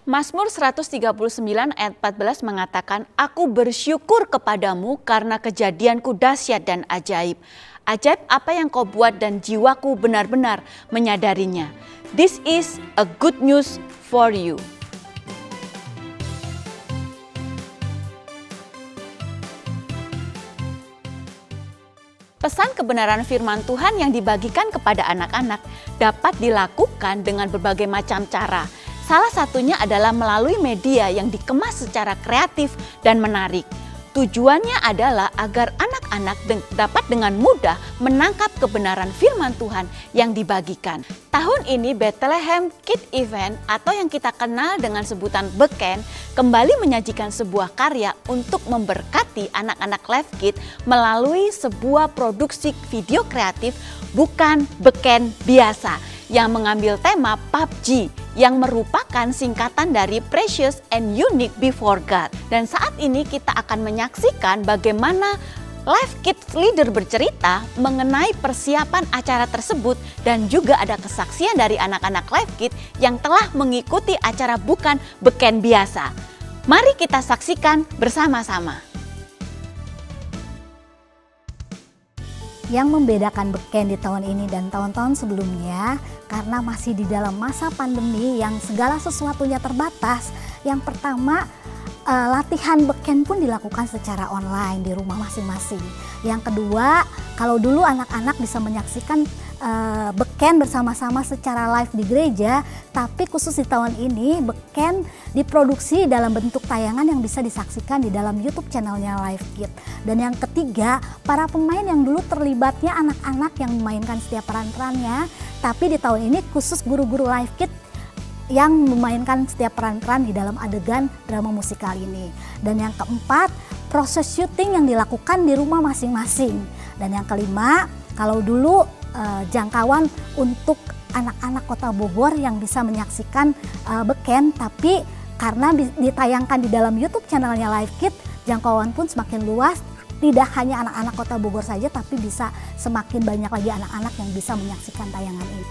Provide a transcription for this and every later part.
Mazmur 139 ayat 14 mengatakan, "Aku bersyukur kepadamu karena kejadianku dahsyat dan ajaib. Ajaib apa yang kau buat dan jiwaku benar-benar menyadarinya." This is a good news for you. Pesan kebenaran firman Tuhan yang dibagikan kepada anak-anak dapat dilakukan dengan berbagai macam cara. Salah satunya adalah melalui media yang dikemas secara kreatif dan menarik. Tujuannya adalah agar anak-anak dapat dengan mudah menangkap kebenaran firman Tuhan yang dibagikan. Tahun ini Bethlehem Kid Event atau yang kita kenal dengan sebutan Beken kembali menyajikan sebuah karya untuk memberkati anak-anak Live Kid melalui sebuah produksi video kreatif bukan Beken biasa yang mengambil tema PUBG yang merupakan singkatan dari Precious and Unique Before God. Dan saat ini kita akan menyaksikan bagaimana Live Kids Leader bercerita mengenai persiapan acara tersebut dan juga ada kesaksian dari anak-anak Live Kids yang telah mengikuti acara bukan Beken biasa. Mari kita saksikan bersama-sama. Yang membedakan Beken di tahun ini dan tahun-tahun sebelumnya karena masih di dalam masa pandemi yang segala sesuatunya terbatas. Yang pertama, latihan Beken pun dilakukan secara online di rumah masing-masing. Yang kedua, kalau dulu anak-anak bisa menyaksikan Beken bersama-sama secara live di gereja, tapi khusus di tahun ini Beken diproduksi dalam bentuk tayangan yang bisa disaksikan di dalam YouTube channelnya Live Kid. Dan yang ketiga, para pemain yang dulu terlibatnya anak-anak yang memainkan setiap peran-perannya, tapi di tahun ini khusus guru-guru Live Kid yang memainkan setiap peran-peran di dalam adegan drama musikal ini. Dan yang keempat, proses syuting yang dilakukan di rumah masing-masing. Dan yang kelima, kalau dulu jangkauan untuk anak-anak Kota Bogor yang bisa menyaksikan Beken, tapi karena ditayangkan di dalam YouTube channelnya Live Kid, jangkauan pun semakin luas. Tidak hanya anak-anak Kota Bogor saja, tapi bisa semakin banyak lagi anak-anak yang bisa menyaksikan tayangan ini.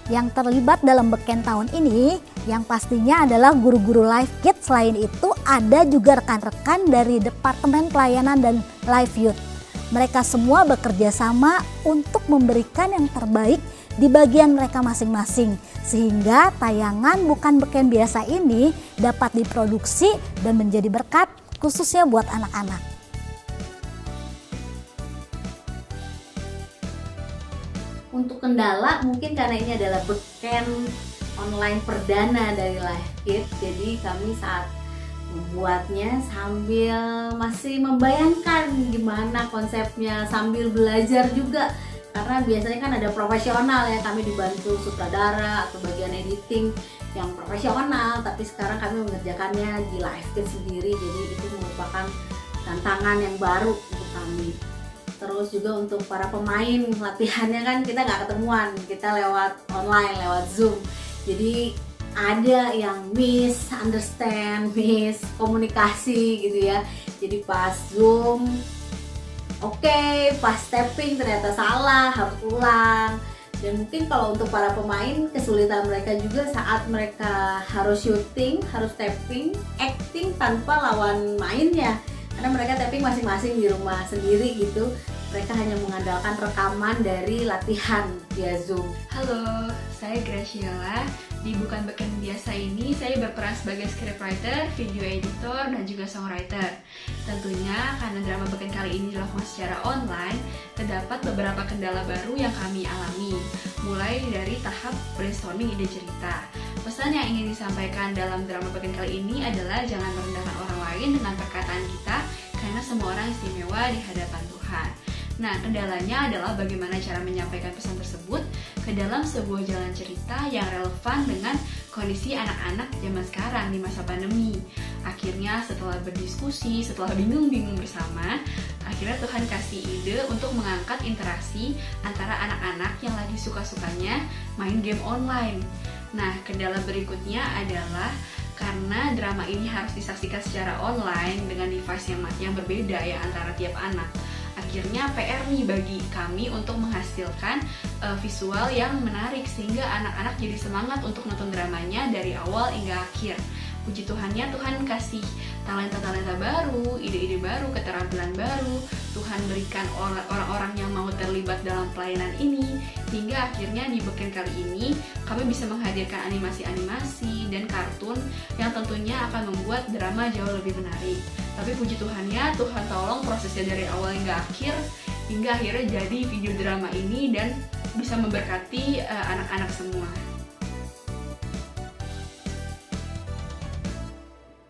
Yang terlibat dalam Beken tahun ini yang pastinya adalah guru-guru Live Kid. Selain itu ada juga rekan-rekan dari Departemen Pelayanan dan Live Youth. Mereka semua bekerja sama untuk memberikan yang terbaik di bagian mereka masing-masing, sehingga tayangan bukan Beken biasa ini dapat diproduksi dan menjadi berkat khususnya buat anak-anak. Untuk kendala mungkin karena ini adalah Beken online perdana dari Live Kid, jadi kami saat membuatnya sambil masih membayangkan gimana konsepnya, sambil belajar juga karena biasanya kan ada profesional ya, kami dibantu sutradara atau bagian editing yang profesional, tapi sekarang kami mengerjakannya di Live Kid sendiri, jadi itu merupakan tantangan yang baru untuk kami. Terus juga untuk para pemain, latihannya kan kita nggak ketemuan, kita lewat online, lewat Zoom, jadi ada yang misunderstand, miskomunikasi gitu ya. Jadi pas Zoom oke, pas tapping ternyata salah, harus ulang. Dan mungkin kalau untuk para pemain kesulitan mereka juga saat mereka harus syuting, harus tapping, acting tanpa lawan mainnya. Karena mereka tapping masing-masing di rumah sendiri gitu. Mereka hanya mengandalkan rekaman dari latihan via Zoom. Halo, saya Graciela. Di Bukan Beken Biasa ini saya berperan sebagai scriptwriter, video editor, dan juga songwriter. Tentunya karena drama Beken kali ini dilakukan secara online, terdapat beberapa kendala baru yang kami alami. Mulai dari tahap brainstorming ide cerita. Pesan yang ingin disampaikan dalam drama Beken kali ini adalah jangan merendahkan orang lain dengan perkataan kita, karena semua orang istimewa di hadapan Tuhan. Nah, kendalanya adalah bagaimana cara menyampaikan pesan tersebut ke dalam sebuah jalan cerita yang relevan dengan kondisi anak-anak zaman sekarang di masa pandemi. Akhirnya setelah berdiskusi, setelah bingung-bingung bersama, akhirnya Tuhan kasih ide untuk mengangkat interaksi antara anak-anak yang lagi suka-sukanya main game online. Nah, kendala berikutnya adalah karena drama ini harus disaksikan secara online dengan device yang berbeda ya antara tiap anak. akhirnya PR nih bagi kami untuk menghasilkan visual yang menarik sehingga anak-anak jadi semangat untuk nonton dramanya dari awal hingga akhir. Puji Tuhannya, Tuhan kasih talenta-talenta baru, ide-ide baru, keterampilan baru. Tuhan berikan orang-orang yang mau terlibat dalam pelayanan ini, hingga akhirnya di Beken kali ini kami bisa menghadirkan animasi-animasi dan kartun yang tentunya akan membuat drama jauh lebih menarik. Tapi puji Tuhannya, Tuhan tolong prosesnya dari awal hingga akhir, hingga akhirnya jadi video drama ini dan bisa memberkati anak-anak semua.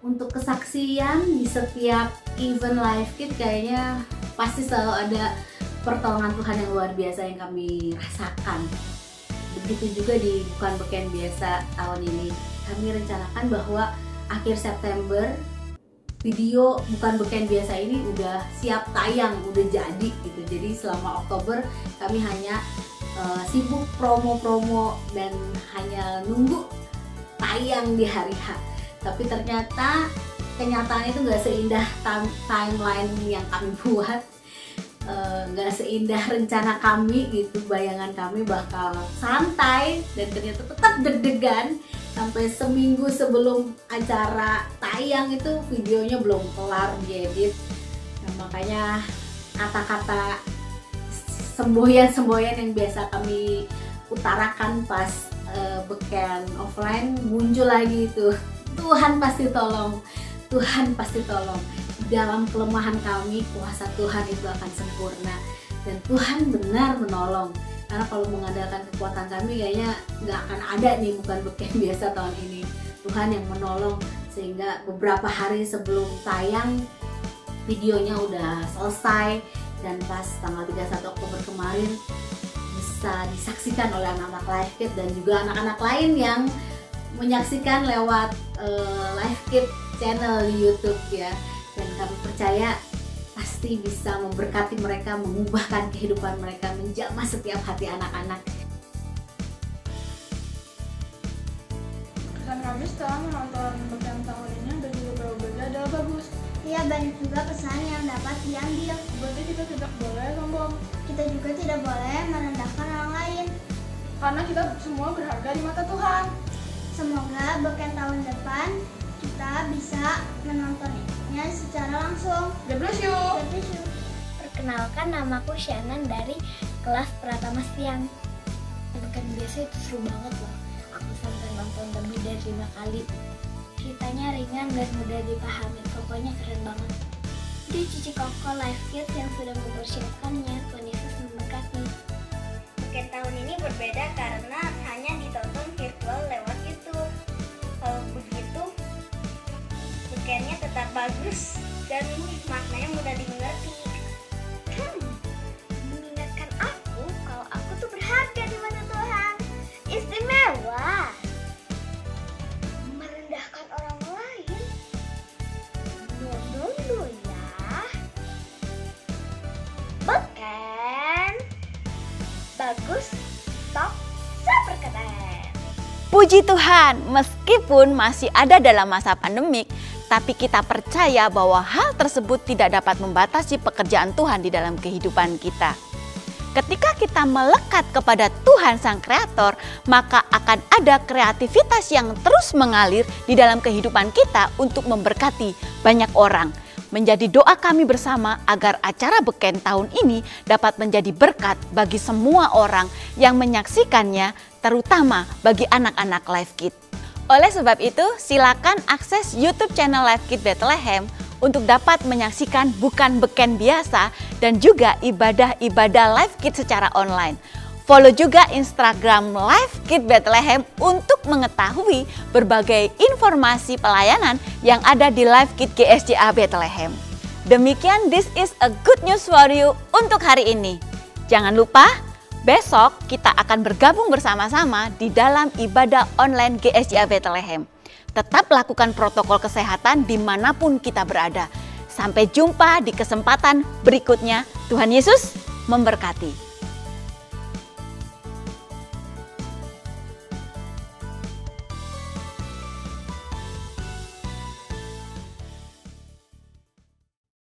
Untuk kesaksian di setiap event Live Kid kayaknya pasti selalu ada pertolongan Tuhan yang luar biasa yang kami rasakan. Begitu juga di Bukan Beken Biasa tahun ini. Kami rencanakan bahwa akhir September video Bukan Beken Biasa ini udah siap tayang, udah jadi gitu. Jadi selama Oktober kami hanya sibuk promo-promo dan hanya nunggu tayang di hari H. Tapi ternyata kenyataan itu gak seindah timeline yang kami buat, gak seindah rencana kami gitu. Bayangan kami bakal santai dan ternyata tetap deg-degan. Sampai seminggu sebelum acara tayang itu videonya belum kelar diedit. Nah, makanya kata-kata semboyan-semboyan yang biasa kami utarakan pas Beken offline muncul lagi itu. Tuhan pasti tolong, Tuhan pasti tolong. Dalam kelemahan kami, kuasa Tuhan itu akan sempurna. Dan Tuhan benar menolong. Karena kalau mengandalkan kekuatan kami kayaknya nggak akan ada nih Bukan Beken Biasa tahun ini. Tuhan yang menolong sehingga beberapa hari sebelum tayang videonya udah selesai. Dan pas tanggal 31 Oktober kemarin bisa disaksikan oleh anak-anak Live Kid dan juga anak-anak lain yang menyaksikan lewat Live Kid channel di YouTube ya. Dan kami percaya pasti bisa memberkati mereka, mengubahkan kehidupan mereka, menjamah setiap hati anak-anak. Kesan kami setelah menonton Beken tahun ini dan juga berbeda adalah bagus. Iya, banyak juga pesan yang dapat diambil. Berarti kita tidak boleh sombong, Kita juga tidak boleh merendahkan orang lain. karena kita semua berharga di mata Tuhan. Semoga Beken tahun depan kita bisa menontonnya secara langsung. God bless you. Perkenalkan, namaku Shannon dari kelas Pratama Siang. Beken biasa itu seru banget loh. Aku sampai nonton lebih dari 5 kali. Ceritanya ringan dan mudah dipahami. Pokoknya keren banget. Di Cici Koko Live Kids yang sudah mempersiapkannya, Tuhan Yesus memberkati. Beken tahun ini berbeda karena hanya ditonton virtual lewat YouTube. Kalau begitu, Bekennya tetap bagus dan maknanya mudah dimengerti. Mengingatkan aku kalau aku tuh berharga di mata Tuhan. Istimewa. Merendahkan orang lain. No ya. Beken bagus, top, super keren. Puji Tuhan, meskipun masih ada dalam masa pandemik, tapi kita percaya bahwa hal tersebut tidak dapat membatasi pekerjaan Tuhan di dalam kehidupan kita. Ketika kita melekat kepada Tuhan Sang Kreator, maka akan ada kreativitas yang terus mengalir di dalam kehidupan kita untuk memberkati banyak orang. Menjadi doa kami bersama agar acara Beken tahun ini dapat menjadi berkat bagi semua orang yang menyaksikannya, terutama bagi anak-anak Live Kid. Oleh sebab itu, silakan akses YouTube channel Live Kid Bethlehem untuk dapat menyaksikan Bukan Beken Biasa dan juga ibadah-ibadah Live Kid secara online. Follow juga Instagram Live Kid Bethlehem untuk mengetahui berbagai informasi pelayanan yang ada di Live Kid GSJA Bethlehem. Demikian, this is a good news for you untuk hari ini. Jangan lupa, besok kita akan bergabung bersama-sama di dalam ibadah online GSJA Bethlehem. Tetap lakukan protokol kesehatan dimanapun kita berada. Sampai jumpa di kesempatan berikutnya. Tuhan Yesus memberkati.